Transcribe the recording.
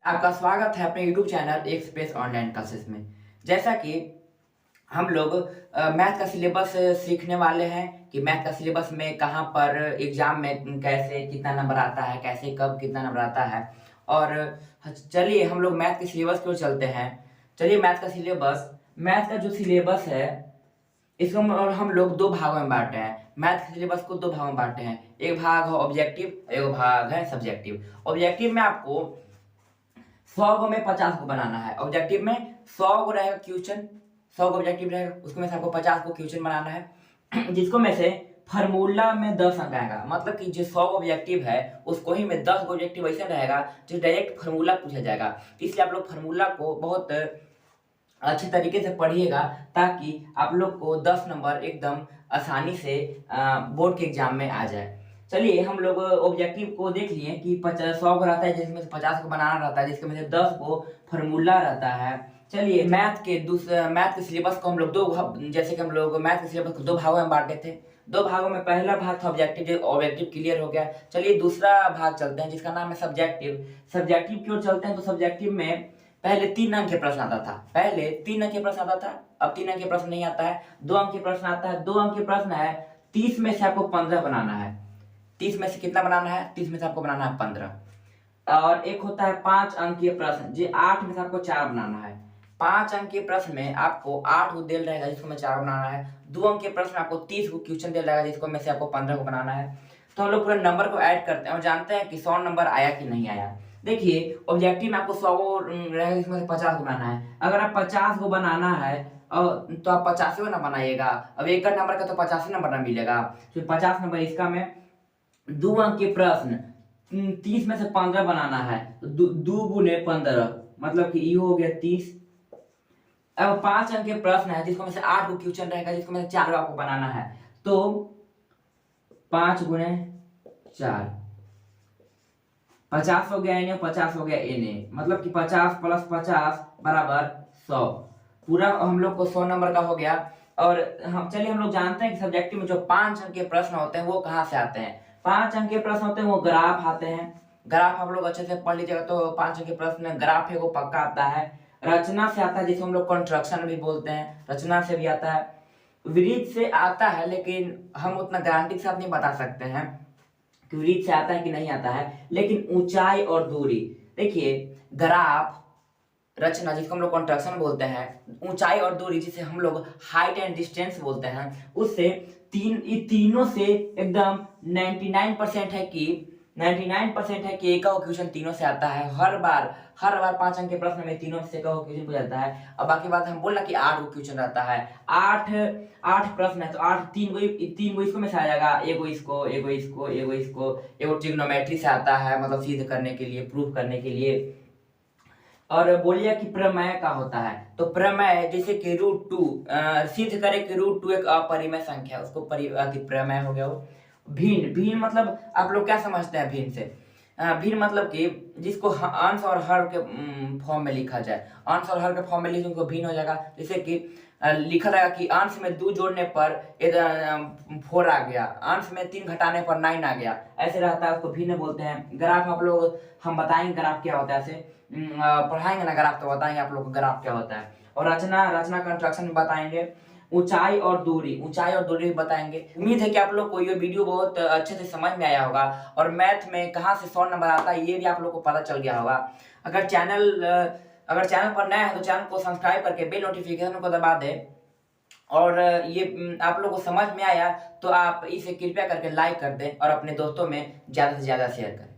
आपका स्वागत है अपने YouTube चैनल एक स्पेस ऑनलाइन क्लासेस में। जैसा कि हम लोग मैथ का सिलेबस सीखने वाले हैं कि मैथ का सिलेबस में कहाँ पर एग्जाम में कैसे कितना नंबर आता है, कैसे कब कितना नंबर आता है। और चलिए हम लोग मैथ के सिलेबस की ओर चलते हैं। चलिए मैथ का जो सिलेबस है इसको हम लोग दो भागों में बांटे हैं। मैथ के सिलेबस को दो भागों में बांटे हैं, एक भाग है ऑब्जेक्टिव, एक भाग है सब्जेक्टिव। ऑब्जेक्टिव में आपको 100 को में 50 को बनाना है। ऑब्जेक्टिव में 100 को रहेगा क्वेश्चन, 100 को ऑब्जेक्टिव रहेगा, उसको में से आपको 50 को क्वेश्चन बनाना है जिसको में से फार्मूला में 10 अंक आएगा। मतलब कि जो 100 ऑब्जेक्टिव है उसको ही में 10 ऑब्जेक्टिव ऐसा रहेगा जो डायरेक्ट फार्मूला पूछा जाएगा। इसलिए आप लोग फार्मूला को बहुत अच्छी तरीके से पढ़िएगा ताकि आप लोग को 10 नंबर एकदम आसानी से बोर्ड के एग्जाम में आ जाए। चलिए हम लोग ऑब्जेक्टिव को देख लिए कि 100 को रहता है जिसमें से 50 को बनाना रहता है, जिसके में से 10 को फार्मूला रहता है। चलिए मैथ के सिलेबस को हम लोग जैसे कि हम लोग मैथ के सिलेबस को दो भागों में बांटे थे। दो भागों में पहला भाग था ऑब्जेक्टिव, जो ऑब्जेक्टिव क्लियर हो गया। चलिए दूसरा भाग चलते हैं जिसका नाम है सब्जेक्टिव। सब्जेक्टिव की ओर चलते हैं तो सब्जेक्टिव में पहले 3 अंक के प्रश्न आता था। पहले 3 अंक के प्रश्न आता था, अब 3 अंक के प्रश्न नहीं आता है, 2 अंक के प्रश्न आता है। 2 अंक के प्रश्न है 30 में से आपको 15 बनाना है। 30 में से कितना बनाना है? 30 में से आपको बनाना है 15। और एक होता है 5 अंकीय प्रश्न, जो 8 में से आपको 4 बनाना है। 5 अंक के प्रश्न में आपको 8 को देल रहेगा जिसको में 4 बनाना है। 2 अंक के प्रश्न आपको 30 को क्वेश्चन देल रहेगा जिसको में से आपको 15 को बनाना है। तो हम लोग पूरा नंबर को ऐड करते हैं और जानते हैं कि 100 नंबर आया कि नहीं आया। देखिए ऑब्जेक्टिव में आपको 100 रहेगा जिसमें से 50 को बनाना है। अगर आप 50 को बनाना है और तो आप 50 को ना बनाइएगा। अब एक नंबर का तो 50 नंबर ना मिलेगा, तो 50 नंबर इसका में 2 अंक के प्रश्न 30 में से 15 बनाना है। 2 गुने 15 मतलब कि ये हो गया 30। अब 5 अंक के प्रश्न है जिसको में से 8 को क्वेश्चन रहेगा जिसको में से 4 आपको बनाना है। तो 5 गुने 4 50 हो गया इन्हें, 50 हो गया इन्हें, मतलब कि 50 प्लस 50 बराबर 100। पूरा हम लोग को 100 नंबर का हो गया। और हम लोग जानते हैं कि सब्जेक्टिव में जो 5 अंक के प्रश्न होते हैं वो कहाँ से आते हैं। 5 अंक के प्रश्न होते हैं वो ग्राफ आते हैं। ग्राफ आप लोग अच्छे से पढ़ लीजिएगा तो 5 अंक के प्रश्न ग्राफ है वो पक्का आता है। रचना से आता है जिसको हम लोग कंस्ट्रक्शन भी बोलते हैं, रचना से भी आता है। वृत्त से आता है लेकिन हम उतना गारंटी के साथ नहीं बता सकते हैं कि वृत्त से आता है कि नहीं आता है। लेकिन ऊंचाई और दूरी, देखिए ग्राफ, रचना जिसको हम लोग कंस्ट्रक्शन बोलते हैं, ऊंचाई और दूरी जिसे हम लोग हाइट एंड डिस्टेंस बोलते हैं, उससे तीनों से एकदम 99% है कि 99% है कि एक क्वेश्चन तीनों से आता है। हर बार 5 अंक के प्रश्न में तीनों से क्वेश्चन पूछा जाता है। अब बाकी बात हम बोला कि 8 को क्वेश्चन रहता है। 8 प्रश्न है तो 8 तीन गो इसको में से आ जाएगा, एगो इसको, एगो इसको, एगो इसको, एगो ट्रिग्नोमेट्री से आता है, मतलब सिद्ध करने के लिए, प्रूफ करने के लिए। और बोलिए कि प्रमेय का होता है तो प्रमेय जैसे कि √2 सिद्ध करे कि √2 एक अपरिमेय संख्या है, उसको प्रमेय हो गया वो। भिन्न मतलब आप लोग क्या समझते हैं भिन्न से? भिन्न मतलब कि जिसको अंश और हर के फॉर्म में लिखा जाए। अंश और हर के फॉर्म में लिखे उनको भिन्न हो जाएगा। जैसे कि लिखा रहेगा कि अंश में 2 जोड़ने पर 4 आ गया, अंश में 3 घटाने पर 9 आ गया, ऐसे रहता है, उसको भिन्न बोलते हैं। ग्राफ आप लोग हम बताएंगे ग्राफ क्या होता है, ऐसे पढ़ाएंगे ना ग्राफ तो बताएंगे आप लोग को ग्राफ क्या होता है। और रचना कंस्ट्रक्शन में बताएंगे। ऊंचाई और दूरी बताएंगे। उम्मीद है कि आप लोग को ये वीडियो बहुत अच्छे से समझ में आया होगा और मैथ में कहाँ से 100 नंबर आता है ये भी आप लोग को पता चल गया होगा। अगर चैनल पर नया है तो चैनल को सब्सक्राइब करके बेल नोटिफिकेशन को दबा दें। और ये आप लोग को समझ में आया तो आप इसे कृपया करके लाइक कर दें और अपने दोस्तों में ज़्यादा से ज़्यादा शेयर करें।